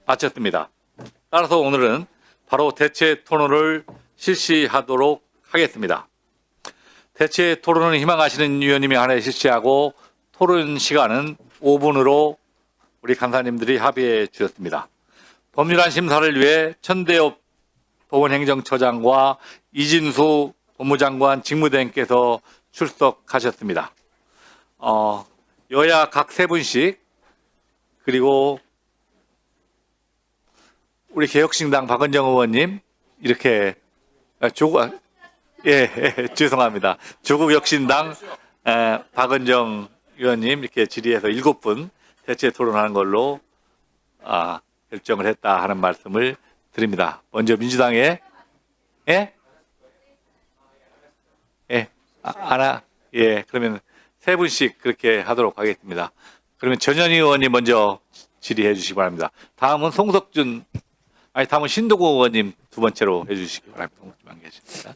마쳤습니다. 따라서 오늘은 바로 대체 토론을 실시하도록 하겠습니다. 대체 토론을 희망하시는 위원님이 하나 실시하고 토론 시간은 5분으로 우리 간사님들이 합의해 주셨습니다. 법률안 심사를 위해 천대엽 법원행정처장과 이진수 법무장관 직무대행께서 출석하셨습니다. 여야 각 3분씩 그리고 우리 개혁신당 박은정 의원님 이렇게 죄송합니다. 조국혁신당 박은정 의원님 이렇게 질의해서 7분 대체 토론하는 걸로 결정을 했다 하는 말씀을 드립니다. 먼저 민주당의 그러면 3분씩 그렇게 하도록 하겠습니다. 그러면 전현희 의원님 먼저 질의해 주시기 바랍니다. 다음은 다음은 신도구 의원님 두 번째로 해주시기 바랍니다. 계십니다.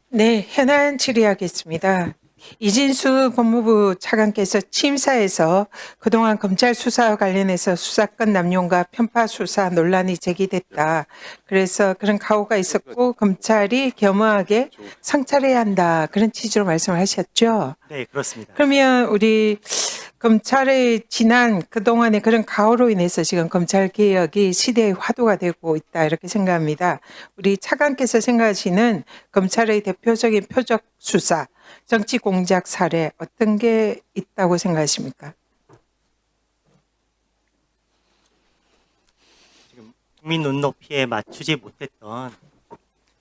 네, 현안 질의하겠습니다. 이진수 법무부 차관께서 취임사에서 그동안 검찰 수사와 관련해서 수사권 남용과 편파 수사 논란이 제기됐다. 그래서 그런 각오가 있었고 검찰이 겸허하게 성찰해야 한다. 그런 취지로 말씀을 하셨죠. 네, 그렇습니다. 그러면 우리 검찰의 지난 그동안의 그런 가오로 인해서 지금 검찰 개혁이 시대의 화두가 되고 있다 이렇게 생각합니다. 우리 차관께서 생각하시는 검찰의 대표적인 표적 수사, 정치 공작 사례 어떤 게 있다고 생각하십니까? 지금 국민 눈높이에 맞추지 못했던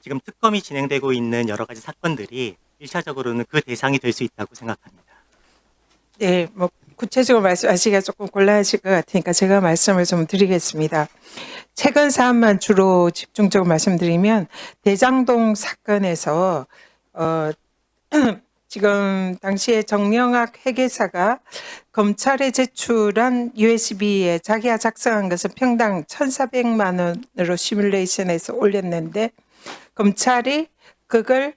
지금 특검이 진행되고 있는 여러 가지 사건들이 1차적으로는 그 대상이 될 수 있다고 생각합니다. 네, 구체적으로 말씀하시기가 조금 곤란하실 것 같으니까 제가 말씀을 좀 드리겠습니다. 최근 사안만 주로 집중적으로 말씀드리면 대장동 사건에서 지금 당시에 정영학 회계사가 검찰에 제출한 USB에 자기가 작성한 것은 평당 1,400만 원으로 시뮬레이션해서 올렸는데 검찰이 그걸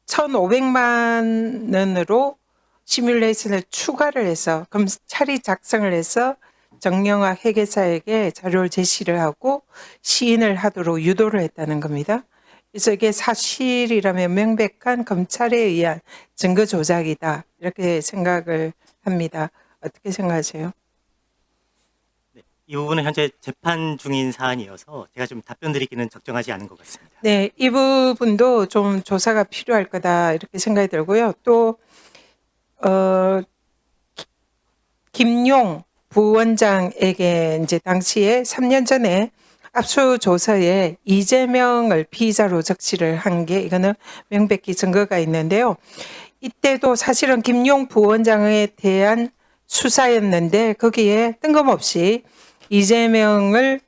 1,500만 원으로 시뮬레이션을 추가를 해서 검찰이 작성을 해서 정영학 회계사에게 자료를 제시를 하고 시인을 하도록 유도를 했다는 겁니다. 그래서 이게 사실이라면 명백한 검찰에 의한 증거 조작이다 이렇게 생각을 합니다. 어떻게 생각하세요? 네, 이 부분은 현재 재판 중인 사안이어서 제가 좀 답변 드리기는 적정하지 않은 것 같습니다. 네, 이 부분도 좀 조사가 필요할 거다 이렇게 생각이 들고요. 또 김용 부원장에게 이제 당시에 3년 전에 압수조사에 이재명을 피의자로 적시를 한 게 이거는 명백히 증거가 있는데요. 이때도 사실은 김용 부원장에 대한 수사였는데 거기에 뜬금없이 이재명을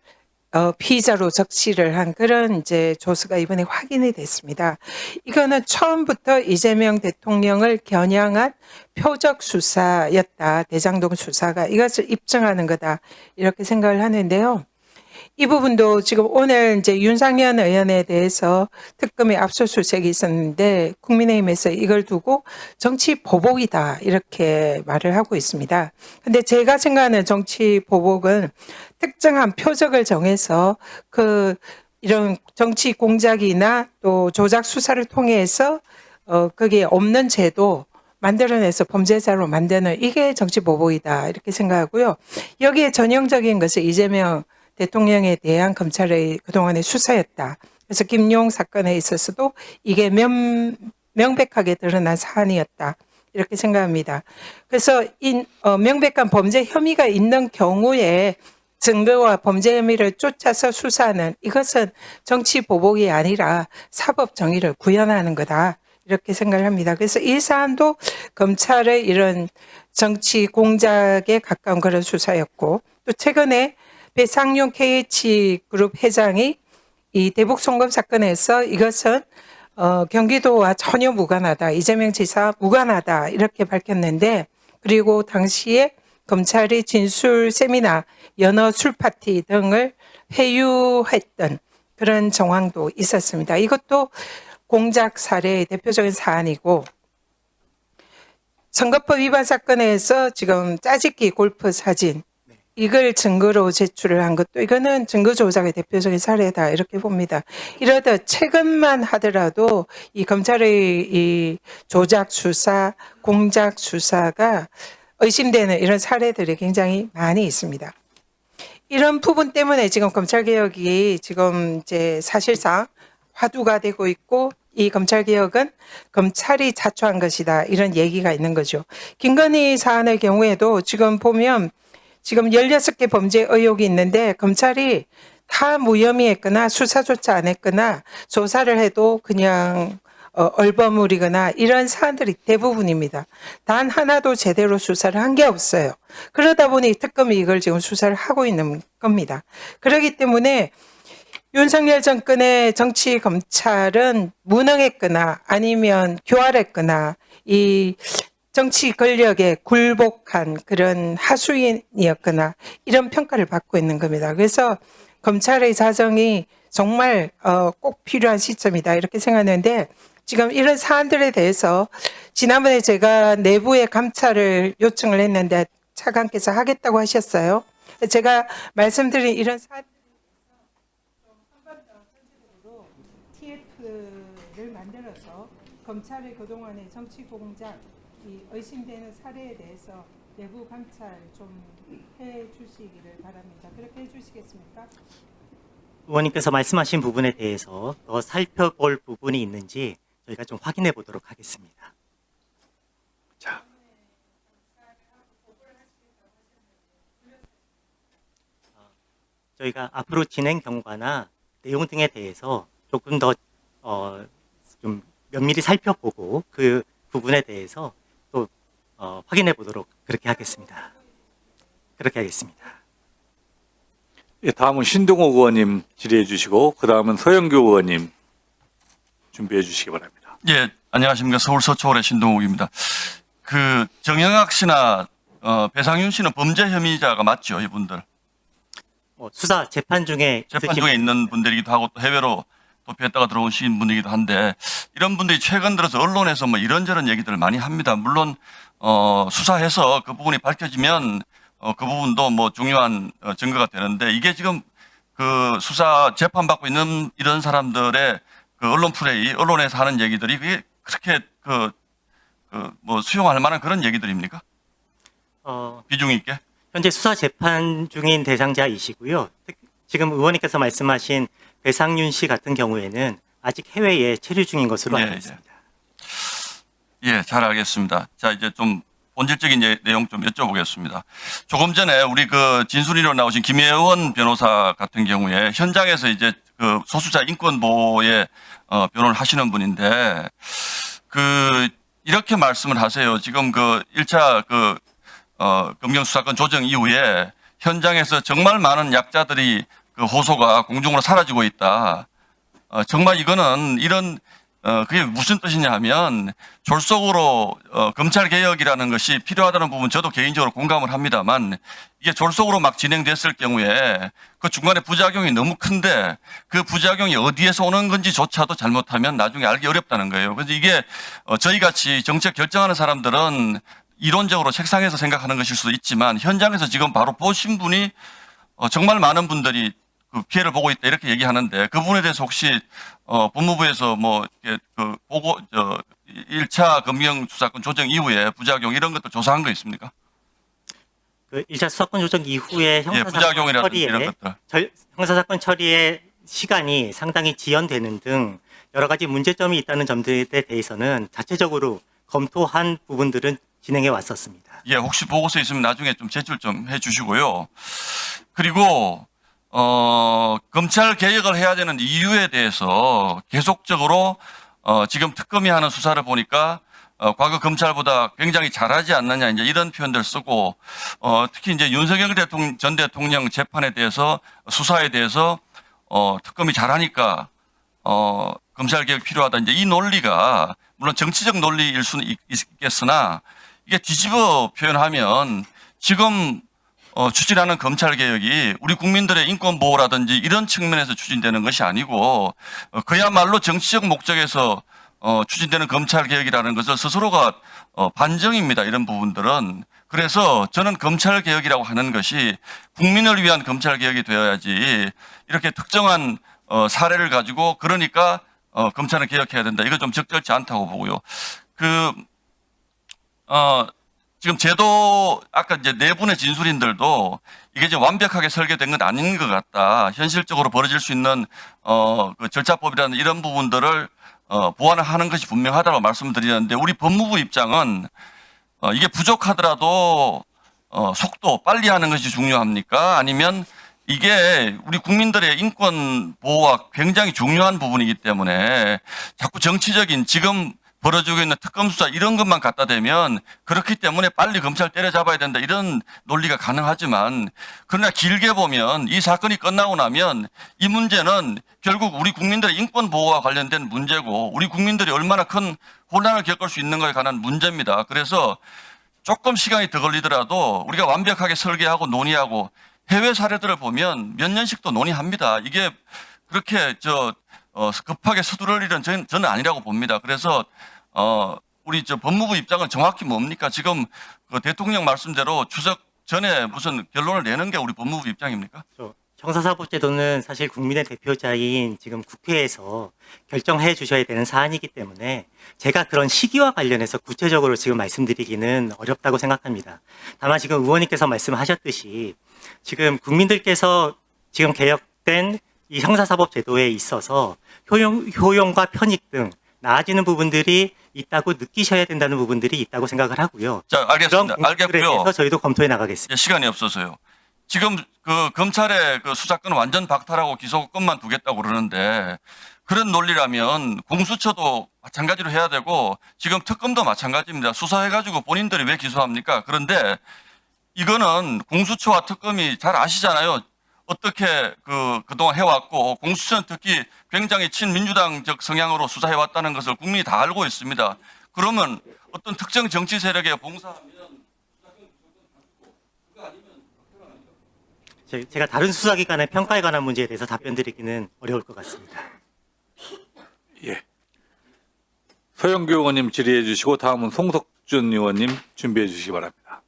피의자로 적시를 한 그런 이제 조서가 이번에 확인이 됐습니다. 이거는 처음부터 이재명 대통령을 겨냥한 표적 수사였다. 대장동 수사가 이것을 입증하는 거다. 이렇게 생각을 하는데요. 이 부분도 지금 오늘 이제 윤상현 의원에 대해서 특검의 압수수색이 있었는데 국민의힘에서 이걸 두고 정치 보복이다 이렇게 말을 하고 있습니다. 근데 제가 생각하는 정치 보복은 특정한 표적을 정해서 이런 정치 공작이나 또 조작 수사를 통해서 거기에 없는 제도 만들어내서 범죄자로 만드는 이게 정치 보복이다 이렇게 생각하고요. 여기에 전형적인 것은 이재명 대통령에 대한 검찰의 그동안의 수사였다. 그래서 김용 사건에 있어서도 이게 명백하게 드러난 사안이었다. 이렇게 생각합니다. 그래서 명백한 범죄 혐의가 있는 경우에 증거와 범죄 혐의를 쫓아서 수사하는 이것은 정치 보복이 아니라 사법 정의를 구현하는 거다. 이렇게 생각을 합니다. 그래서 이 사안도 검찰의 이런 정치 공작에 가까운 그런 수사였고 또 최근에 배상용 KH그룹 회장이 이 대북 송금 사건에서 이것은 경기도와 전혀 무관하다. 이재명 지사 무관하다. 이렇게 밝혔는데 그리고 당시에 검찰이 진술 세미나, 연어 술파티 등을 회유했던 그런 정황도 있었습니다. 이것도 공작 사례의 대표적인 사안이고 선거법 위반 사건에서 지금 짜집기 골프 사진 이걸 증거로 제출을 한 것도 이거는 증거 조작의 대표적인 사례다 이렇게 봅니다. 이러다 최근만 하더라도 이 검찰의 이 조작 수사, 공작 수사가 의심되는 이런 사례들이 굉장히 많이 있습니다. 이런 부분 때문에 지금 검찰개혁이 지금 이제 사실상 화두가 되고 있고 이 검찰개혁은 검찰이 자초한 것이다 이런 얘기가 있는 거죠. 김건희 사안의 경우에도 지금 보면 지금 16개 범죄 의혹이 있는데 검찰이 다 무혐의했거나 수사조차 안 했거나 조사를 해도 그냥 얼버무리거나 이런 사안들이 대부분입니다. 단 하나도 제대로 수사를 한 게 없어요. 그러다 보니 특검이 이걸 지금 수사를 하고 있는 겁니다. 그렇기 때문에 윤석열 정권의 정치 검찰은 무능했거나 아니면 교활했거나 이 정치 권력에 굴복한 그런 하수인이었거나 이런 평가를 받고 있는 겁니다. 그래서 검찰의 사정이 정말 꼭 필요한 시점이다 이렇게 생각하는데 지금 이런 사안들에 대해서 지난번에 제가 내부의 감찰을 요청을 했는데 차관께서 하겠다고 하셨어요. 제가 말씀드린 이런 사안들에 대해서 한 번 더 전체적으로 TF를 만들어서 검찰의 그동안의 정치 공작 이 의심되는 사례에 대해서 내부 감찰 좀 해주시기를 바랍니다. 그렇게 해주시겠습니까? 의원님께서 말씀하신 부분에 대해서 더 살펴볼 부분이 있는지 저희가 좀 확인해 보도록 하겠습니다. 자, 저희가 앞으로 진행 경과나 내용 등에 대해서 조금 더 좀 면밀히 살펴보고 그 부분에 대해서 또 확인해 보도록 그렇게 하겠습니다. 그렇게 하겠습니다. 예, 다음은 신동욱 의원님 질의해 주시고 그 다음은 서영교 의원님 준비해 주시기 바랍니다. 예, 안녕하십니까. 서울 서초울의 신동욱입니다. 그 정영학 씨나 배상윤 씨는 범죄 혐의자가 맞죠, 이분들? 수사 재판 중에 재판 중에 있는 분들이기도 하고 또 해외로 도피했다가 들어오신 분이기도 한데 이런 분들이 최근 들어서 언론에서 뭐 이런저런 얘기들을 많이 합니다. 물론 수사해서 그 부분이 밝혀지면 그 부분도 뭐 중요한 증거가 되는데 이게 지금 그 수사 재판 받고 있는 이런 사람들의 그 언론 플레이, 언론에서 하는 얘기들이 그게 그렇게 뭐 수용할 만한 그런 얘기들입니까? 비중 있게? 현재 수사 재판 중인 대상자이시고요. 지금 의원님께서 말씀하신 배상윤 씨 같은 경우에는 아직 해외에 체류 중인 것으로 알고 있습니다. 예, 잘 알겠습니다. 자, 이제 좀 본질적인 내용 좀 여쭤보겠습니다. 조금 전에 우리 그 진술인으로 나오신 김혜원 변호사 같은 경우에 현장에서 이제 그 소수자 인권 보호에 변호를 하시는 분인데 그 이렇게 말씀을 하세요. 지금 그 1차 그 검경수사권 조정 이후에 현장에서 정말 많은 약자들이 그 호소가 공중으로 사라지고 있다. 정말 이거는 이런 그게 무슨 뜻이냐 하면 졸속으로 검찰 개혁이라는 것이 필요하다는 부분 저도 개인적으로 공감을 합니다만 이게 졸속으로 막 진행됐을 경우에 그 중간에 부작용이 너무 큰데 그 부작용이 어디에서 오는 건지조차도 잘못하면 나중에 알기 어렵다는 거예요. 그래서 이게 저희 같이 정책 결정하는 사람들은 이론적으로 책상에서 생각하는 것일 수도 있지만 현장에서 지금 바로 보신 분이 정말 많은 분들이 그 피해를 보고 있다 이렇게 얘기하는데 그 부분에 대해서 혹시 법무부에서 뭐 이렇게 그 보고 1차 검경 수사권 조정 이후에 부작용 이런 것도 조사한 거 있습니까? 그 1차 수사권 조정 이후에 부작용이라든지 이런 것들. 형사사건 처리의 시간이 상당히 지연되는 등 여러 가지 문제점이 있다는 점들에 대해서는 자체적으로 검토한 부분들은 진행해 왔었습니다. 예, 혹시 보고서 있으면 나중에 좀 제출 좀 해주시고요. 그리고 검찰 개혁을 해야 되는 이유에 대해서 계속적으로 지금 특검이 하는 수사를 보니까 과거 검찰보다 굉장히 잘하지 않느냐 이제 이런 표현들 쓰고 특히 이제 윤석열 전 대통령 재판에 대해서 수사에 대해서 특검이 잘하니까 검찰 개혁 필요하다 이제 이 논리가 물론 정치적 논리일 수는 있겠으나 이게 뒤집어 표현하면 지금 추진하는 검찰 개혁이 우리 국민들의 인권 보호라든지 이런 측면에서 추진되는 것이 아니고 그야말로 정치적 목적에서 추진되는 검찰 개혁이라는 것을 스스로가 반정입니다. 이런 부분들은 그래서 저는 검찰 개혁이라고 하는 것이 국민을 위한 검찰 개혁이 되어야지 이렇게 특정한 사례를 가지고 그러니까 검찰은 개혁해야 된다. 이거 좀 적절치 않다고 보고요. 지금 제도 아까 이제 네 분의 진술인들도 이게 이제 완벽하게 설계된 건 아닌 것 같다. 현실적으로 벌어질 수 있는 그 절차법이라는 이런 부분들을 보완을 하는 것이 분명하다고 말씀드리는데 우리 법무부 입장은 이게 부족하더라도 속도 빨리 하는 것이 중요합니까? 아니면 이게 우리 국민들의 인권 보호와 굉장히 중요한 부분이기 때문에 자꾸 정치적인 지금 벌어지고 있는 특검 수사 이런 것만 갖다 대면 그렇기 때문에 빨리 검찰 때려잡아야 된다 이런 논리가 가능하지만 그러나 길게 보면 이 사건이 끝나고 나면 이 문제는 결국 우리 국민들의 인권 보호와 관련된 문제고 우리 국민들이 얼마나 큰 혼란을 겪을 수 있는 것에 관한 문제입니다. 그래서 조금 시간이 더 걸리더라도 우리가 완벽하게 설계하고 논의하고 해외 사례들을 보면 몇 년씩도 논의합니다. 이게 그렇게 급하게 서두를 일은 저는 아니라고 봅니다. 그래서 우리 법무부 입장은 정확히 뭡니까? 지금 그 대통령 말씀대로 추석 전에 무슨 결론을 내는 게 우리 법무부 입장입니까? 형사사법제도는 사실 국민의 대표자인 지금 국회에서 결정해 주셔야 되는 사안이기 때문에 제가 그런 시기와 관련해서 구체적으로 지금 말씀드리기는 어렵다고 생각합니다. 다만 지금 의원님께서 말씀하셨듯이 지금 국민들께서 지금 개혁된 이 형사사법제도에 있어서 효용과 편익 등 나아지는 부분들이 있다고 느끼셔야 된다는 부분들이 있다고 생각을 하고요. 자, 알겠습니다. 그런 부분들에 알겠고요. 대해서 저희도 검토해 나가겠습니다. 시간이 없어서요. 지금 그 검찰의 그 수사권은 완전 박탈하고 기소권만 두겠다고 그러는데 그런 논리라면 공수처도 마찬가지로 해야 되고 지금 특검도 마찬가지입니다. 수사해가지고 본인들이 왜 기소합니까? 그런데 이거는 공수처와 특검이 잘 아시잖아요. 어떻게 그동안 해왔고 공수처는 특히 굉장히 친민주당적 성향으로 수사해왔다는 것을 국민이 다 알고 있습니다. 그러면 어떤 특정 정치 세력에 봉사하면 제가 다른 수사기관의 평가에 관한 문제에 대해서 답변 드리기는 어려울 것 같습니다. 예. 서영교 의원님 질의해 주시고 다음은 송석준 의원님 준비해 주시기 바랍니다.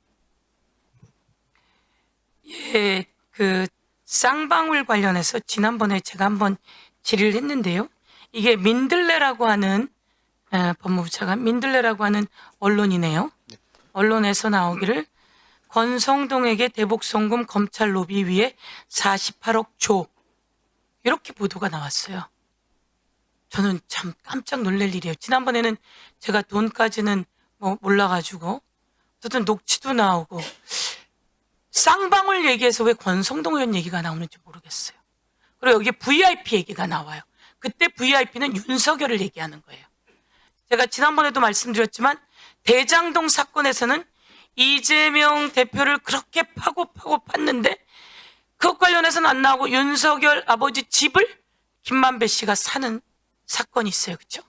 예, 그 쌍방울 관련해서 지난번에 제가 한번 질의를 했는데요. 이게 민들레라고 하는 법무부 차관 민들레라고 하는 언론이네요. 언론에서 나오기를 권성동에게 대북 송금 검찰 로비 위에 48억 줘 이렇게 보도가 나왔어요. 저는 참 깜짝 놀랄 일이에요. 지난번에는 제가 돈까지는 몰라가지고 어쨌든 녹취도 나오고 쌍방울 얘기해서 왜 권성동 의원 얘기가 나오는지 모르겠어요. 그리고 여기 VIP 얘기가 나와요. 그때 VIP는 윤석열을 얘기하는 거예요. 제가 지난번에도 말씀드렸지만 대장동 사건에서는 이재명 대표를 그렇게 파고 팠는데 그것 관련해서는 안 나오고 윤석열 아버지 집을 김만배 씨가 사는 사건이 있어요. 그렇죠?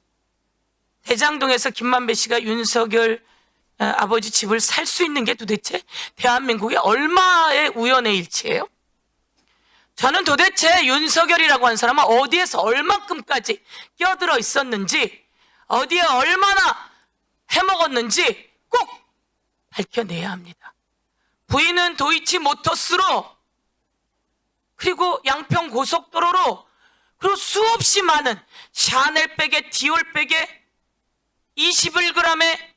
대장동에서 김만배 씨가 윤석열 아버지 집을 살 수 있는 게 도대체 대한민국에 얼마의 우연의 일치예요? 저는 도대체 윤석열이라고 하는 사람은 어디에서 얼만큼까지 끼어들어 있었는지 어디에 얼마나 해먹었는지 꼭 밝혀내야 합니다. 부인은 도이치모터스로 그리고 양평 고속도로로 그리고 수없이 많은 샤넬백에 디올백에 21g에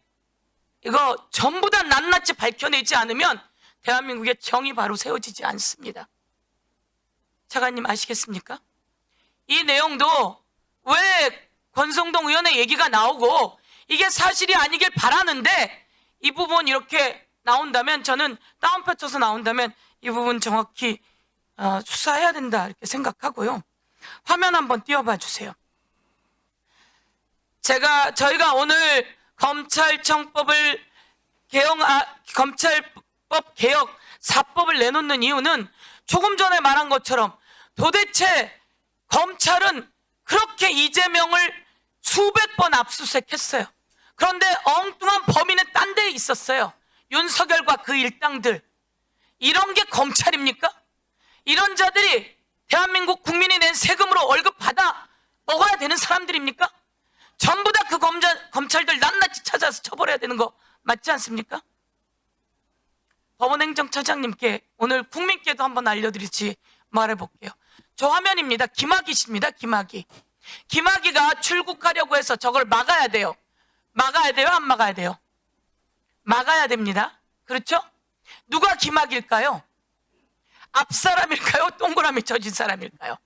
이거 전부 다 낱낱이 밝혀내지 않으면 대한민국의 정이 바로 세워지지 않습니다. 차관님 아시겠습니까? 이 내용도 왜 권성동 의원의 얘기가 나오고 이게 사실이 아니길 바라는데 이 부분 이렇게 나온다면 저는 다운표 쳐서 나온다면 이 부분 정확히 수사해야 된다 이렇게 생각하고요. 화면 한번 띄워봐 주세요. 저희가 오늘 검찰청법을 검찰법 개혁 4법을 내놓는 이유는 조금 전에 말한 것처럼 도대체 검찰은 그렇게 이재명을 수백 번 압수수색했어요. 그런데 엉뚱한 범인은 딴 데에 있었어요. 윤석열과 그 일당들. 이런 게 검찰입니까? 이런 자들이 대한민국 국민이 낸 세금으로 월급 받아 먹어야 되는 사람들입니까? 전부 다 그 검찰들 낱낱이 찾아서 처벌해야 되는 거 맞지 않습니까? 법원행정처장님께 오늘 국민께도 한번 알려드리지 말해볼게요. 저 화면입니다. 김학의 씨입니다. 김학의가 출국하려고 해서 저걸 막아야 돼요. 막아야 돼요? 안 막아야 돼요? 막아야 됩니다. 그렇죠? 누가 김학일까요? 앞사람일까요? 동그라미 쳐진 사람일까요?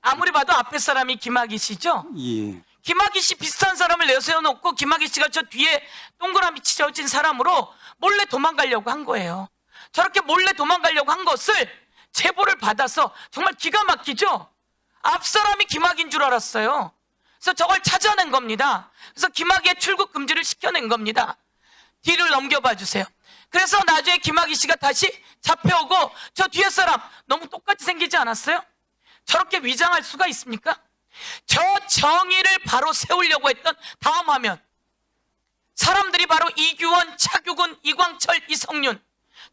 아무리 봐도 앞에 사람이 김학의 씨죠? 예. 김학의 씨 비슷한 사람을 내세워놓고 김학의 씨가 저 뒤에 동그라미 치져진 사람으로 몰래 도망가려고 한 거예요. 저렇게 몰래 도망가려고 한 것을 제보를 받아서 정말 기가 막히죠? 앞사람이 김학인 줄 알았어요. 그래서 저걸 찾아낸 겁니다. 그래서 김학의의 출국 금지를 시켜낸 겁니다. 뒤를 넘겨봐 주세요. 그래서 나중에 김학의 씨가 다시 잡혀오고 저 뒤에 사람 너무 똑같이 생기지 않았어요? 저렇게 위장할 수가 있습니까? 저 정의를 바로 세우려고 했던 다음 화면, 사람들이 바로 이규원, 차규근, 이광철, 이성윤,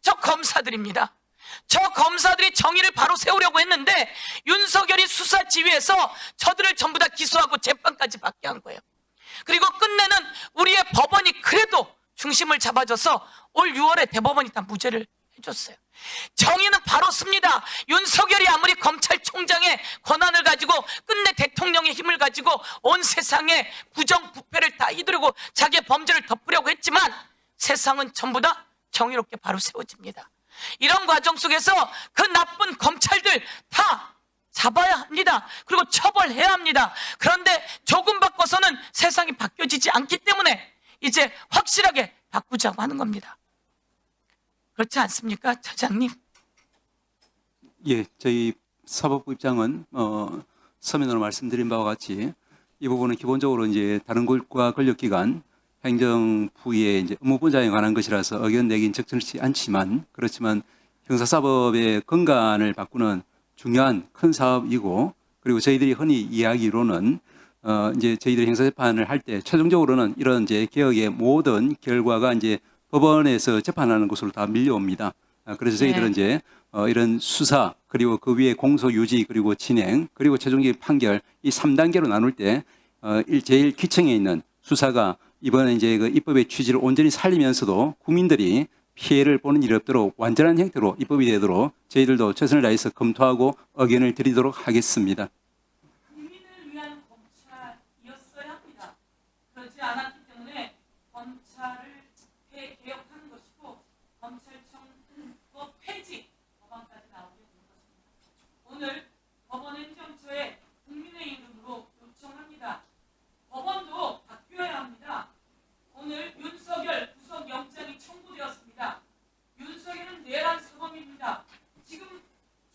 저 검사들입니다. 저 검사들이 정의를 바로 세우려고 했는데 윤석열이 수사 지휘해서 저들을 전부 다 기소하고 재판까지 받게 한 거예요. 그리고 끝내는 우리의 법원이 그래도 중심을 잡아줘서 올 6월에 대법원이 다 무죄를 해줬어요. 정의는 바로 씁니다. 윤석열이 아무리 검찰총장의 권한을 가지고 끝내 대통령의 힘을 가지고 온 세상에 부정부패를 다 휘두르고 자기의 범죄를 덮으려고 했지만 세상은 전부 다 정의롭게 바로 세워집니다. 이런 과정 속에서 그 나쁜 검찰들 다 잡아야 합니다. 그리고 처벌해야 합니다. 그런데 조금 바꿔서는 세상이 바뀌어지지 않기 때문에 이제 확실하게 바꾸자고 하는 겁니다. 그렇지 않습니까, 차장님? 예, 저희 사법부 입장은 서면으로 말씀드린 바와 같이 이 부분은 기본적으로 이제 다른 국가 권력기관 행정부의 이제 업무 분야에 관한 것이라서 의견 내긴 적절치 않지만 그렇지만 형사사법의根幹을 바꾸는 중요한 큰 사업이고 그리고 저희들이 흔히 이야기로는 이제 저희들이 형사재판을 할 때 최종적으로는 이런 이제 개혁의 모든 결과가 이제 법원에서 재판하는 곳으로 다 밀려옵니다. 그래서 저희들은 이제 이런 수사 그리고 그 위에 공소 유지 그리고 진행 그리고 최종적인 판결 이 3단계로 나눌 때 제일 기층에 있는 수사가 이번에 이제 그 입법의 취지를 온전히 살리면서도 국민들이 피해를 보는 일이 없도록 완전한 형태로 입법이 되도록 저희들도 최선을 다해서 검토하고 의견을 드리도록 하겠습니다. 국민을 위한 검찰이었어야 합니다. 그렇지 않았기 때문에 검찰을 개혁하는 것이고 검찰청법 폐지 법안까지 나오게 된 것입니다. 오늘 법원행정처에 국민의 이름으로 요청합니다. 법원도 바뀌어야 합니다. 오늘 윤석열 구속영장이 청구되었습니다. 윤석열은 내란 사범입니다. 지금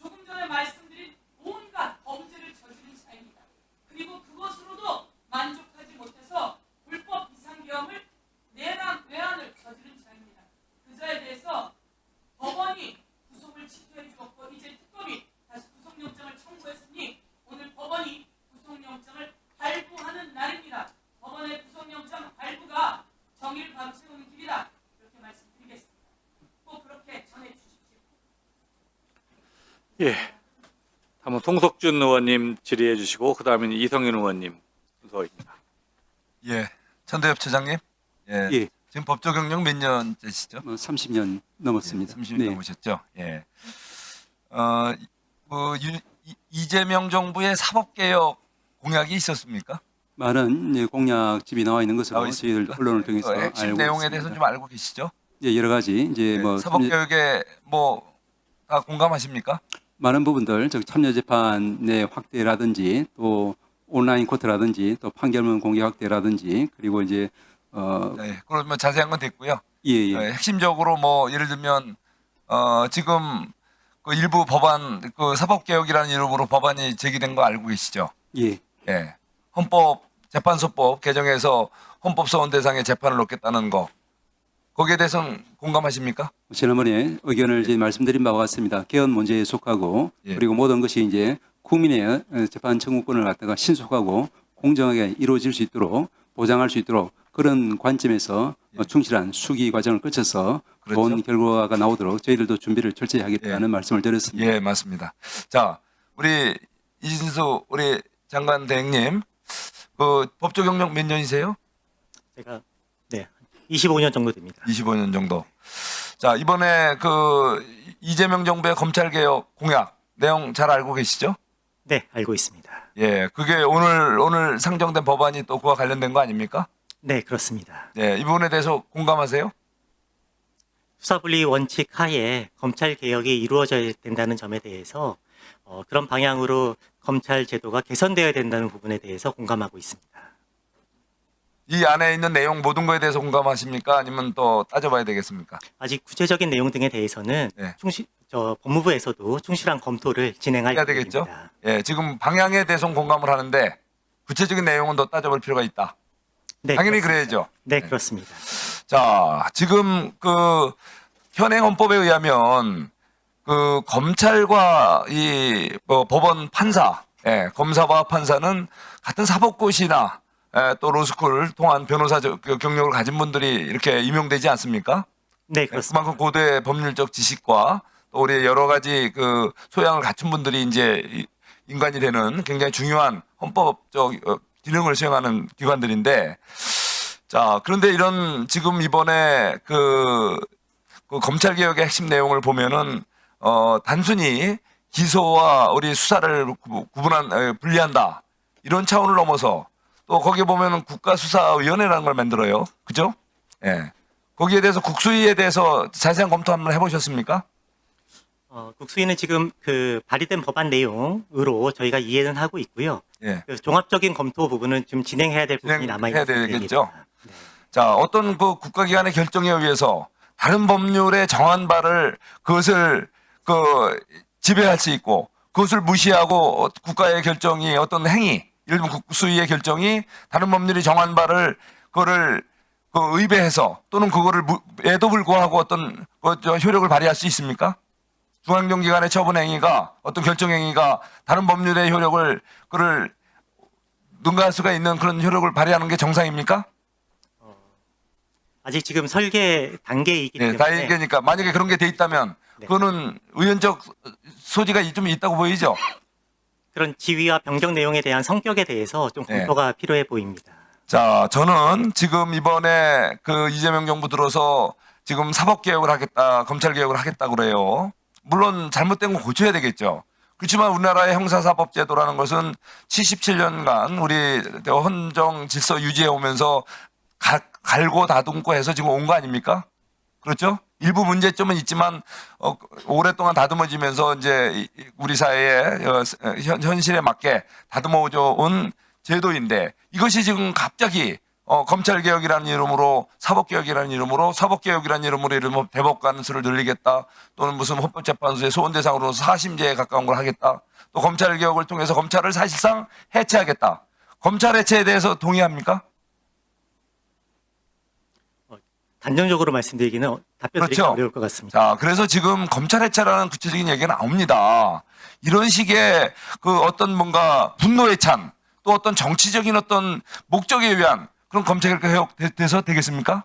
조금 전에 말씀드린 온갖 범죄를 저지른 자입니다. 그리고 그것으로도 만족하지 못해서 불법 비상계엄을 외환을 저지른 자입니다. 그 자에 대해서 법원이 구속을 취소해 주었고 이제 특검이 다시 구속영장을 청구했으니 오늘 법원이 구속영장을 발부하는 날입니다. 법원의 구속영장 발부가 정의를 바로 세우는 길이다. 이렇게 말씀드리겠습니다. 꼭 그렇게 전해주십시오. 예. 다음은 송석준 의원님 질의해 주시고 그 다음에는 이성윤 의원님 순서입니다. 예, 천대엽 처장님. 예. 예. 지금 법조 경력 몇 년째시죠? 30년 넘었습니다. 30년 넘으셨죠? 예. 이재명 정부의 사법개혁 공약이 있었습니까? 많은 이제 공약집이 나와 있는 것으로 나와 있습니까? 저희들 언론을 통해서 핵심 알고 내용에 있습니다. 대해서 좀 알고 계시죠? 예, 여러 가지 이제 예, 뭐 사법개혁에 뭐 다 공감하십니까? 많은 부분들 즉 참여재판의 확대라든지 또 온라인 코트라든지 또 판결문 공개 확대라든지 그리고 이제 네, 그러면 자세한 건 됐고요. 예. 핵심적으로 뭐 예를 들면 지금 그 일부 법안 그 사법개혁이라는 이름으로 법안이 제기된 거 알고 계시죠? 예. 예. 헌법 재판소법 개정해서 헌법소원 대상에 재판을 놓겠다는 거 거기에 대해서는 공감하십니까? 지난번에 의견을 이제 말씀드린 바와 같습니다. 개헌 문제에 속하고 예. 그리고 모든 것이 이제 국민의 재판 청구권을 갖다가 신속하고 공정하게 이루어질 수 있도록 보장할 수 있도록 그런 관점에서 충실한 수기 과정을 거쳐서 그렇죠. 좋은 결과가 나오도록 저희들도 준비를 철저히 하겠다는 말씀을 드렸습니다. 예, 맞습니다. 자, 우리 이진수 우리 장관 대행님 그 법조 경력 몇 년이세요? 제가 네 25년 정도 됩니다. 25년 정도. 자, 이번에 그 이재명 정부의 검찰 개혁 공약 내용 잘 알고 계시죠? 네, 알고 있습니다. 예, 그게 오늘 상정된 법안이 또 그와 관련된 거 아닙니까? 네, 그렇습니다. 예, 이 부분에 대해서 공감하세요? 수사분리 원칙 하에 검찰 개혁이 이루어져야 된다는 점에 대해서 그런 방향으로 검찰 제도가 개선되어야 된다는 부분에 대해서 공감하고 있습니다. 이 안에 있는 내용 모든 거에 대해서 공감하십니까? 아니면 또 따져봐야 되겠습니까? 아직 구체적인 내용 등에 대해서는 네. 법무부에서도 충실한 검토를 진행할 해야 되겠죠? 계획입니다. 예, 지금 방향에 대해서는 공감을 하는데 구체적인 내용은 더 따져볼 필요가 있다. 네, 당연히 그렇습니다. 그래야죠. 네, 그렇습니다. 자, 지금 그 현행 헌법에 의하면 그 검찰과 이 법원 판사, 검사와 판사는 같은 사법고시나 또 로스쿨 통한 변호사 경력을 가진 분들이 이렇게 임용되지 않습니까? 네, 그렇습니다. 그만큼 고도의 법률적 지식과 또 우리 여러 가지 그 소양을 갖춘 분들이 이제 인간이 되는 굉장히 중요한 헌법적 기능을 수행하는 기관들인데, 자, 그런데 이런 지금 이번에 그 검찰 개혁의 핵심 내용을 보면은 단순히 기소와 우리 수사를 분리한다 이런 차원을 넘어서 또 거기에 보면은 국가수사위원회라는 걸 만들어요, 그죠? 예. 거기에 대해서 국수위에 대해서 자세한 검토 한번 해보셨습니까? 국수위는 지금 그 발의된 법안 내용으로 저희가 이해는 하고 있고요. 예. 그 종합적인 검토 부분은 좀 진행해야 될 부분이 남아 있는 진행해야 되겠죠? 상태입니다. 네. 자, 어떤 그 국가기관의 결정에 의해서 다른 법률에 정한 바를 그것을 지배할 수 있고 그것을 무시하고 국가의 결정이 어떤 행위, 예를 들면 국수위의 결정이 다른 법률이 정한 바를 그거를 의배해서 또는 그거를 에도 불구하고 어떤 효력을 발휘할 수 있습니까? 중앙정기관의 처분 행위가 어떤 결정 행위가 다른 법률의 효력을 능가할 수가 있는 그런 효력을 발휘하는 게 정상입니까? 아직 지금 설계 단계이기 네, 때문에 다 얘기하니까 만약에 그런 게 돼 있다면 네. 그거는 의원적 소지가 좀 있다고 보이죠? 그런 지위와 변경 내용에 대한 성격에 대해서 좀 네. 검토가 필요해 보입니다. 자, 저는 지금 이번에 그 이재명 정부 들어서 지금 사법개혁을 하겠다, 검찰개혁을 하겠다 그래요. 물론 잘못된 건 고쳐야 되겠죠. 그렇지만 우리나라의 형사사법제도라는 것은 77년간 우리 헌정 질서 유지해 오면서 갈고 다듬고 해서 지금 온 거 아닙니까? 그렇죠? 일부 문제점은 있지만 오랫동안 다듬어지면서 이제 우리 사회의 현실에 맞게 다듬어져 온 제도인데 이것이 지금 갑자기 검찰개혁이라는 이름으로 사법개혁이라는 이름으로 이르면 대법관 수를 늘리겠다 또는 무슨 헌법재판소의 소원 대상으로 사심제에 가까운 걸 하겠다 또 검찰개혁을 통해서 검찰을 사실상 해체하겠다. 검찰 해체에 대해서 동의합니까? 단정적으로 말씀드리기는 답변드리기 그렇죠. 어려울 것 같습니다. 자, 그래서 지금 검찰 해체라는 구체적인 얘기가 나옵니다. 이런 식의 그 어떤 뭔가 분노에 찬 또 어떤 정치적인 어떤 목적에 의한 그런 검찰 개혁 돼서 되겠습니까?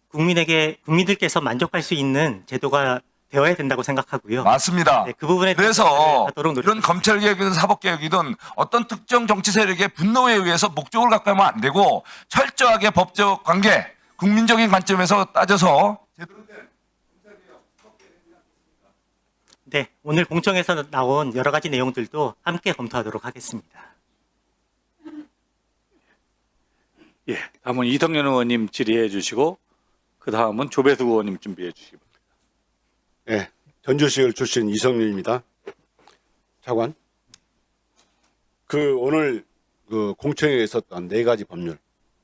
국민들께서 만족할 수 있는 제도가 되어야 된다고 생각하고요. 맞습니다. 네, 그 부분에 그래서 대해서 하도록 이런 검찰 개혁이든 사법 개혁이든 어떤 특정 정치 세력의 분노에 의해서 목적을 갖고 하면 안 되고 철저하게 법적 관계, 국민적인 관점에서 따져서 네, 오늘 공청에서 나온 여러 가지 내용들도 함께 검토하도록 하겠습니다. 예, 다음은 이성윤 의원님 질의해 주시고 그 다음은 조배수 의원님 준비해 주시기 바랍니다. 네, 전주시을 출신 이성윤입니다. 차관, 오늘 그 공청회에 있었던 4가지 법률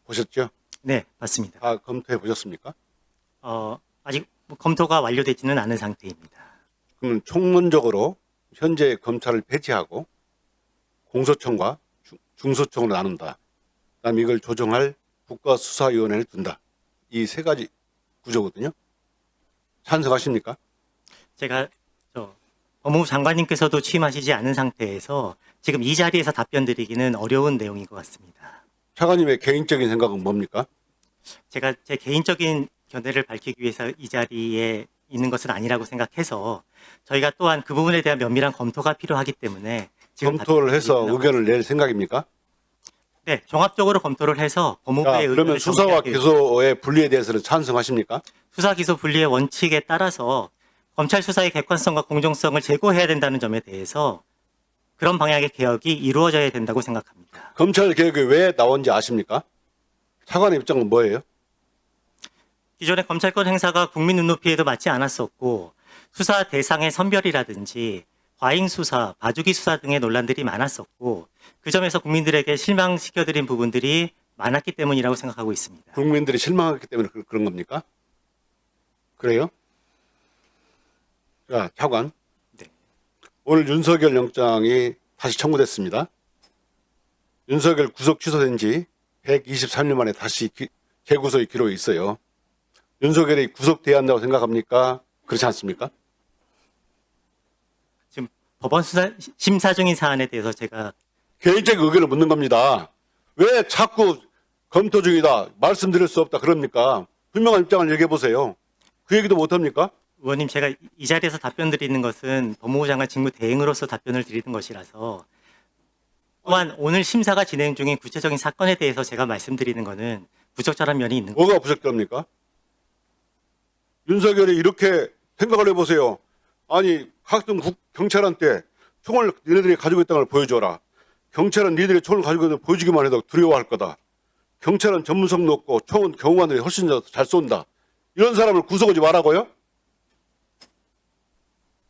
보셨죠? 네, 맞습니다. 다 검토해 보셨습니까? 아직 검토가 완료되지는 않은 상태입니다. 그러면 총론적으로 현재 검찰을 폐지하고 공소청과 중소청으로 나눈다. 그다음에 이걸 조정할 국가수사위원회를 둔다. 이 3가지 구조거든요. 찬성하십니까? 제가 법무부 장관님께서도 취임하시지 않은 상태에서 지금 이 자리에서 답변 드리기는 어려운 내용인 것 같습니다. 차관님의 개인적인 생각은 뭡니까? 제가 제 개인적인 견해를 밝히기 위해서 이 자리에 있는 것은 아니라고 생각해서 저희가 또한 그 부분에 대한 면밀한 검토가 필요하기 때문에 지금 검토를 해서 답변드리기는 의견을 낼 생각입니까? 네, 종합적으로 검토를 해서 자, 법무부의 그러면 의견을 수사와 정리하기 기소의 분리에 대해서는 찬성하십니까? 수사 기소 분리의 원칙에 따라서 검찰 수사의 객관성과 공정성을 제고해야 된다는 점에 대해서 그런 방향의 개혁이 이루어져야 된다고 생각합니다. 검찰 개혁이 왜 나온지 아십니까? 차관의 입장은 뭐예요? 기존의 검찰권 행사가 국민 눈높이에도 맞지 않았었고 수사 대상의 선별이라든지 과잉 수사, 봐주기 수사 등의 논란들이 많았었고 그 점에서 국민들에게 실망시켜드린 부분들이 많았기 때문이라고 생각하고 있습니다. 국민들이 실망했기 때문에 그런 겁니까? 그래요? 자, 차관. 네. 오늘 윤석열 영장이 다시 청구됐습니다. 윤석열 구속 취소된 지 123일 만에 다시 재구속의 기록이 있어요. 윤석열이 구속돼야 한다고 생각합니까? 그렇지 않습니까? 지금 법원 수사 심사 중인 사안에 대해서 제가 개인적 의견을 묻는 겁니다. 왜 자꾸 검토 중이다, 말씀드릴 수 없다 그럽니까? 분명한 입장을 얘기해 보세요. 그 얘기도 못 합니까? 의원님 제가 이 자리에서 답변 드리는 것은 법무부 장관 직무 대행으로서 답변을 드리는 것이라서 또한 오늘 심사가 진행 중인 구체적인 사건에 대해서 제가 말씀드리는 것은 부적절한 면이 있는 뭐가 부적절합니까? 윤석열이 이렇게 생각을 해보세요. 아니 각종 경찰한테 총을 니네들이 가지고 있다는 걸 보여줘라. 경찰은 니들이 총을 가지고 있는 걸 보여주기만 해도 두려워할 거다. 경찰은 전문성 높고 총은 경호관들이 훨씬 더 잘 쏜다. 이런 사람을 구속하지 말라고요?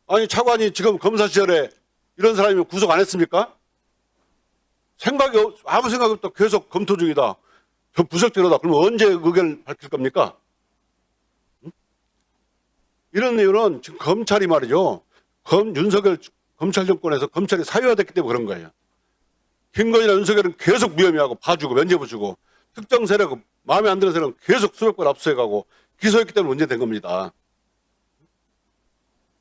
아니 차관이 지금 검사 시절에 이런 사람이면 구속 안 했습니까? 아무 생각이 없다. 계속 검토 중이다. 저 부적절하다. 그러면 언제 의견을 밝힐 겁니까? 응? 이런 이유는 지금 검찰이 말이죠. 윤석열 검찰 정권에서 검찰이 사유화됐기 때문에 그런 거예요. 김건희나 윤석열은 계속 무혐의하고 봐주고 면죄부 주고 특정 세력, 마음에 안 드는 세력은 계속 수백 번 압수해가고 기소했기 때문에 문제된 겁니다.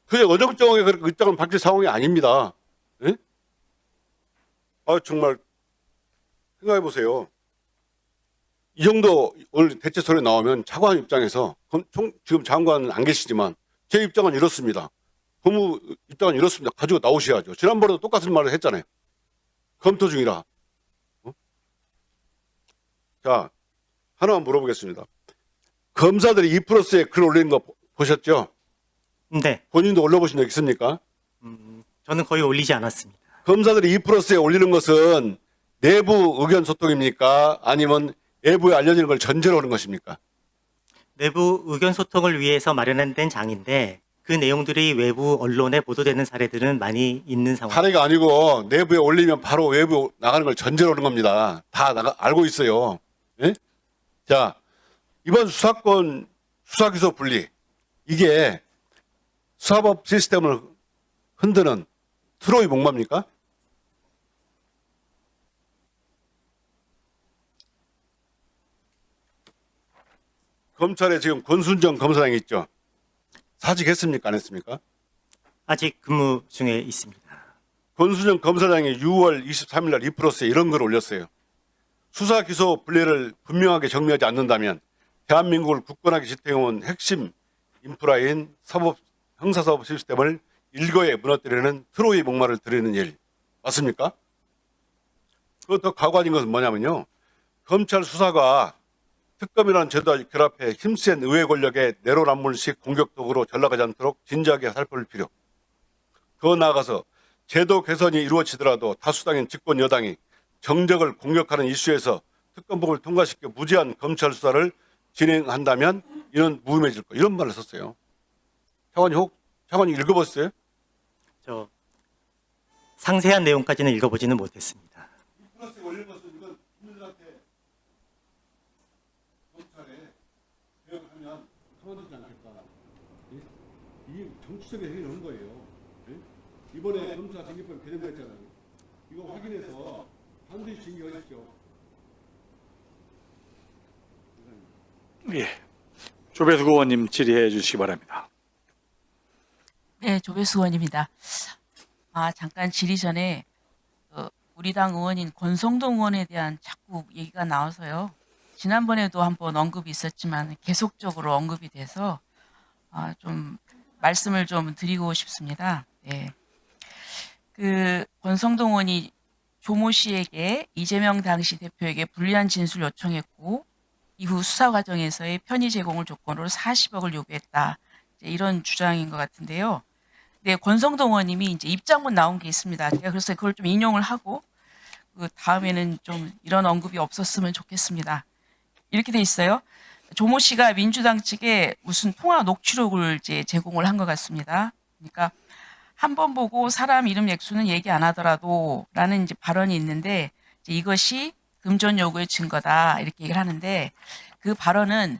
그게 어정쩡하게 그렇게 입장을 밝힐 상황이 아닙니다. 예? 아 정말 생각해 보세요. 이 정도 오늘 대체 소리 나오면 차관 입장에서 지금 장관은 안 계시지만 제 입장은 이렇습니다. 법무 입장은 이렇습니다. 가지고 나오셔야죠. 지난번에도 똑같은 말을 했잖아요. 검토 중이라. 자, 하나만 물어보겠습니다. 검사들이 2+에 글 올리는 거 보셨죠? 네, 본인도 올려보신 적 있습니까? 저는 거의 올리지 않았습니다. 검사들이 2+에 올리는 것은 내부 의견 소통입니까? 아니면 외부에 알려지는 걸 전제로 하는 것입니까? 내부 의견 소통을 위해서 마련된 장인데 그 내용들이 외부 언론에 보도되는 사례들은 많이 있는 상황. 사례가 아니고 내부에 올리면 바로 외부 나가는 걸 전제로 하는 겁니다. 다 알고 있어요. 예? 자, 이번 수사권 수사기소 분리 이게 수사법 시스템을 흔드는 트로이 목마입니까? 검찰에 지금 권순정 검사장이 있죠. 사직했습니까? 안 했습니까? 아직 근무 중에 있습니다. 권순정 검사장이 6월 23일 날 2+에 이런 걸 올렸어요. 수사 기소 분리를 분명하게 정리하지 않는다면 대한민국을 굳건하게 지탱해온 핵심 인프라인 형사사법 시스템을 일거에 무너뜨리는 트로이 목마를 들이는 일 맞습니까? 그것도 가관인 것은 뭐냐면요. 검찰 수사가 특검이라는 제도와 결합해 힘센 의회 권력의 내로남불식 공격도구로 전락하지 않도록 진지하게 살펴볼 필요. 더 나아가서 제도 개선이 이루어지더라도 다수당인 집권 여당이 정적을 공격하는 이슈에서 특검법을 통과시켜 무제한 검찰 수사를 진행한다면 이는 무의미해질 거. 이런 말을 썼어요. 차관이 읽어봤어요? 저 상세한 내용까지는 읽어보지는 못했습니다. 플러스에 올린 것은 이건 국민들한테 검찰에 개혁을 하면 그만두지 않겠다. 이게 정치적인 행위를 한 거예요. 이번에 검사 징계법 개정됐잖아요. 이거 확인해서 반드시 징계하십시오. 예. 조배수 의원님 질의해 주시기 바랍니다. 네, 조배수 의원입니다. 잠깐 질의 전에 우리 당 의원인 권성동 의원에 대한 자꾸 얘기가 나와서요. 지난번에도 한번 언급이 있었지만 계속적으로 언급이 돼서 좀 말씀을 좀 드리고 싶습니다. 네. 그 권성동 의원이 조모 씨에게 이재명 당시 대표에게 불리한 진술 요청했고 이후 수사 과정에서의 편의 제공을 조건으로 40억을 요구했다. 이제 이런 주장인 것 같은데요. 네, 권성동 의원님이 이제 입장문 나온 게 있습니다. 제가 그래서 그걸 좀 인용을 하고 그 다음에는 좀 이런 언급이 없었으면 좋겠습니다. 이렇게 돼 있어요. 조모 씨가 민주당 측에 무슨 통화 녹취록을 이제 제공을 한 것 같습니다. 그러니까 한 번 보고 사람 이름 액수는 얘기 안 하더라도라는 이제 발언이 있는데 이제 이것이 금전 요구의 증거다 이렇게 얘기를 하는데 그 발언은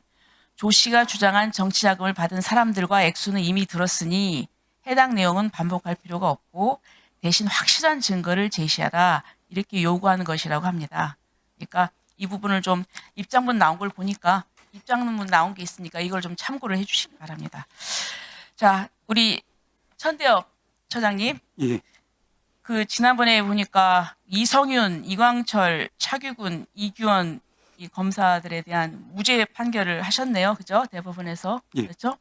조 씨가 주장한 정치 자금을 받은 사람들과 액수는 이미 들었으니 해당 내용은 반복할 필요가 없고 대신 확실한 증거를 제시하라 이렇게 요구하는 것이라고 합니다. 그러니까 이 부분을 좀 입장문 나온 걸 보니까 입장문 나온 게 있으니까 이걸 좀 참고를 해주시기 바랍니다. 자, 우리 천대엽 처장님, 예, 그 지난번에 보니까 이성윤, 이광철, 차규근, 이규원 이 검사들에 대한 무죄 판결을 하셨네요, 그죠? 대법원에서 예. 그렇죠?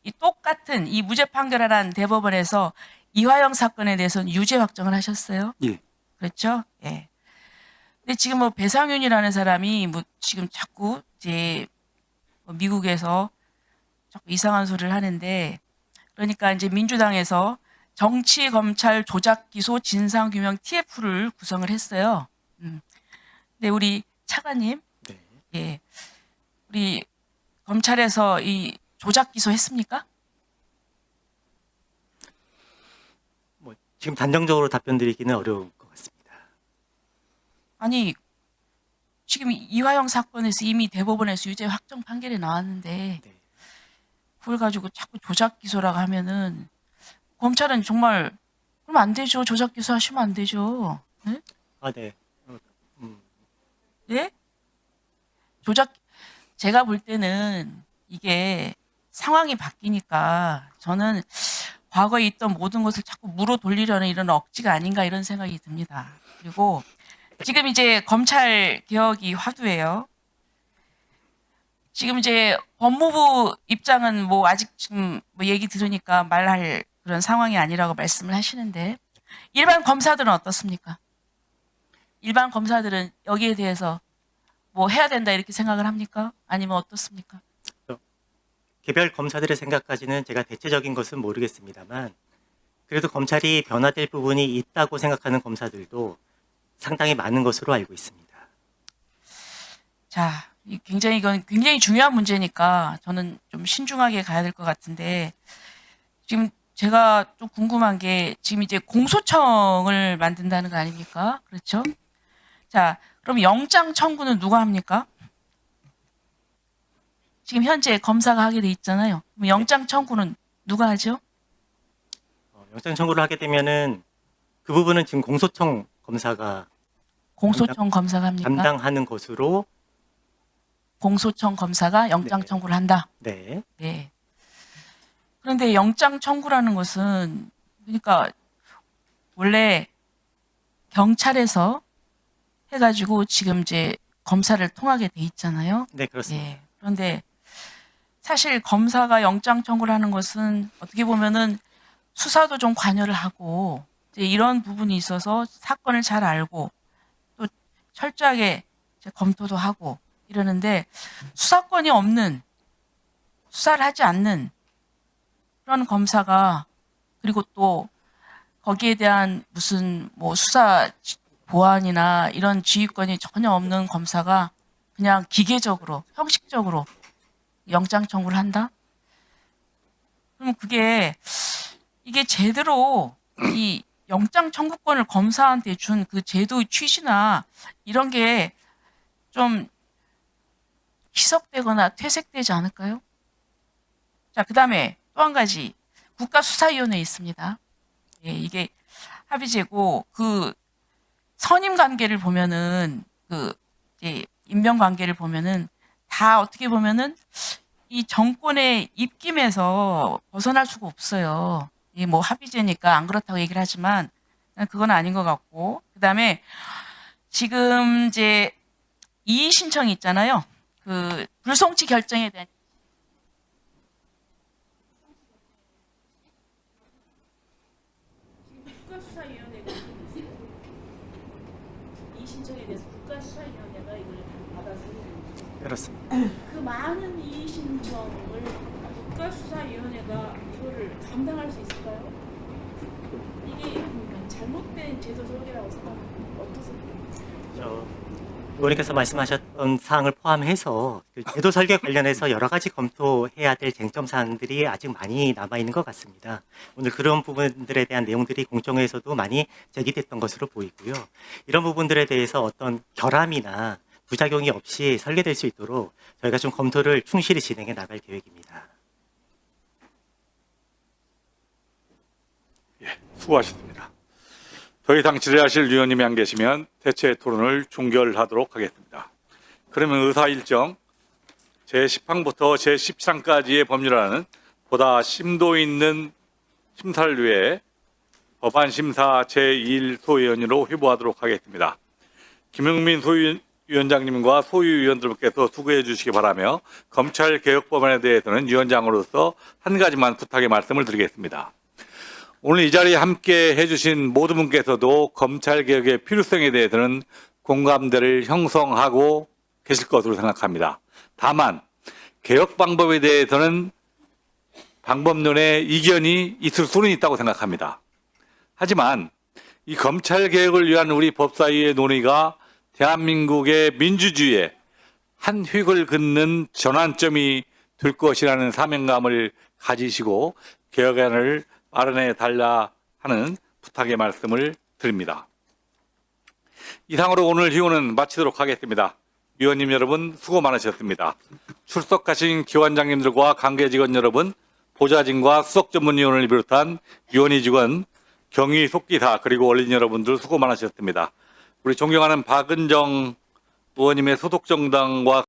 이 똑같은 이 무죄 판결한 대법원에서 이화영 사건에 대해서는 유죄 확정을 하셨어요. 예. 그렇죠? 예. 근데 지금 뭐 배상윤이라는 사람이 뭐 지금 자꾸 이제 뭐 미국에서 자꾸 이상한 소리를 하는데 그러니까 이제 민주당에서 정치 검찰 조작 기소 진상 규명 TF를 구성을 했어요. 근데 우리 차관님, 네. 예, 우리 검찰에서 이 조작 기소했습니까? 뭐 지금 단정적으로 답변드리기는 어려울 것 같습니다. 아니 지금 이화영 사건에서 이미 대법원에서 유죄 확정 판결이 나왔는데 네. 그걸 가지고 자꾸 조작 기소라고 하면은 검찰은 정말 그럼 안 되죠. 조작 기소하시면 안 되죠. 네? 아, 네. 예? 조작 제가 볼 때는 이게 상황이 바뀌니까 저는 과거에 있던 모든 것을 자꾸 물어 돌리려는 이런 억지가 아닌가 이런 생각이 듭니다. 그리고 지금 이제 검찰 개혁이 화두예요. 지금 이제 법무부 입장은 뭐 아직 지금 뭐 얘기 들으니까 말할 그런 상황이 아니라고 말씀을 하시는데 일반 검사들은 어떻습니까? 일반 검사들은 여기에 대해서 뭐 해야 된다 이렇게 생각을 합니까? 아니면 어떻습니까? 개별 검사들의 생각까지는 제가 대체적인 것은 모르겠습니다만 그래도 검찰이 변화될 부분이 있다고 생각하는 검사들도 상당히 많은 것으로 알고 있습니다. 자, 이건 굉장히 중요한 문제니까 저는 좀 신중하게 가야 될 것 같은데 지금 제가 좀 궁금한 게 지금 이제 공소청을 만든다는 거 아닙니까? 그렇죠? 자, 그럼 영장 청구는 누가 합니까? 지금 현재 검사가 하게 돼 있잖아요. 그럼 영장 청구는 누가 하죠? 영장 청구를 하게 되면은 그 부분은 지금 공소청 검사가 공소청 검사가 합니까? 담당하는 것으로 공소청 검사가 영장 네. 청구를 한다. 네. 네. 그런데 영장 청구라는 것은 그러니까 원래 경찰에서 해가지고 지금 이제 검사를 통하게 돼 있잖아요. 네, 그렇습니다. 예. 그런데 사실 검사가 영장 청구를 하는 것은 어떻게 보면은 수사도 좀 관여를 하고 이제 이런 부분이 있어서 사건을 잘 알고 또 철저하게 이제 검토도 하고 이러는데 수사권이 없는 수사를 하지 않는 그런 검사가 그리고 또 거기에 대한 무슨 뭐 수사 보안이나 이런 지휘권이 전혀 없는 검사가 그냥 기계적으로 형식적으로 영장 청구를 한다? 그럼 이게 제대로 이 영장 청구권을 검사한테 준 그 제도의 취지나 이런 게 좀 희석되거나 퇴색되지 않을까요? 자, 그 다음에 또 한 가지 국가수사위원회 있습니다. 예, 이게 합의제고 그 선임 관계를 보면은 그 이제 임명 관계를 보면은 다 어떻게 보면은 이 정권의 입김에서 벗어날 수가 없어요. 이 뭐 합의제니까 안 그렇다고 얘기를 하지만 그건 아닌 것 같고 그다음에 지금 이제 이의 신청이 있잖아요. 그 불송치 결정에 대한 국가수사위원회가 이걸 받아서 그렇습니다. 그 많은 이의 신청을 국가수사위원회가 이거를 감당할 수 있을까요? 이게 잘못된 제도 설계라고 생각합니다. 어떠세요? 의원님께서 말씀하셨던 사항을 포함해서 그 제도 설계 관련해서 여러 가지 검토해야 될 쟁점 사항들이 아직 많이 남아 있는 것 같습니다. 오늘 그런 부분들에 대한 내용들이 공청회에서도 많이 제기됐던 것으로 보이고요. 이런 부분들에 대해서 어떤 결함이나 부작용이 없이 설계될 수 있도록 저희가 좀 검토를 충실히 진행해 나갈 계획입니다. 수고하셨습니다. 더 이상 질의하실 위원님이 안 계시면 대체 토론을 종결하도록 하겠습니다. 그러면 의사 일정 제10항부터 제17항까지의 법률안은 보다 심도 있는 심사를 위해 법안심사 제2일 소위원으로 회부하도록 하겠습니다. 김용민 소위원장님과 소위위원들께서 수고해 주시기 바라며 검찰개혁법안에 대해서는 위원장으로서 한 가지만 부탁의 말씀을 드리겠습니다. 오늘 이 자리에 함께 해주신 모든 분께서도 검찰개혁의 필요성에 대해서는 공감대를 형성하고 계실 것으로 생각합니다. 다만 개혁 방법에 대해서는 방법론에 이견이 있을 수는 있다고 생각합니다. 하지만 이 검찰개혁을 위한 우리 법사위의 논의가 대한민국의 민주주의에 한 획을 긋는 전환점이 될 것이라는 사명감을 가지시고 개혁안을 마련해 달라 하는 부탁의 말씀을 드립니다. 이상으로 오늘 희원은 마치도록 하겠습니다. 위원님 여러분 수고 많으셨습니다. 출석하신 기관장님들과 관계직원 여러분, 보좌진과 수석 전문위원을 비롯한 위원회 직원, 경위 속기사 그리고 언론 여러분들 수고 많으셨습니다. 우리 존경하는 박은정 의원님의 소속 정당과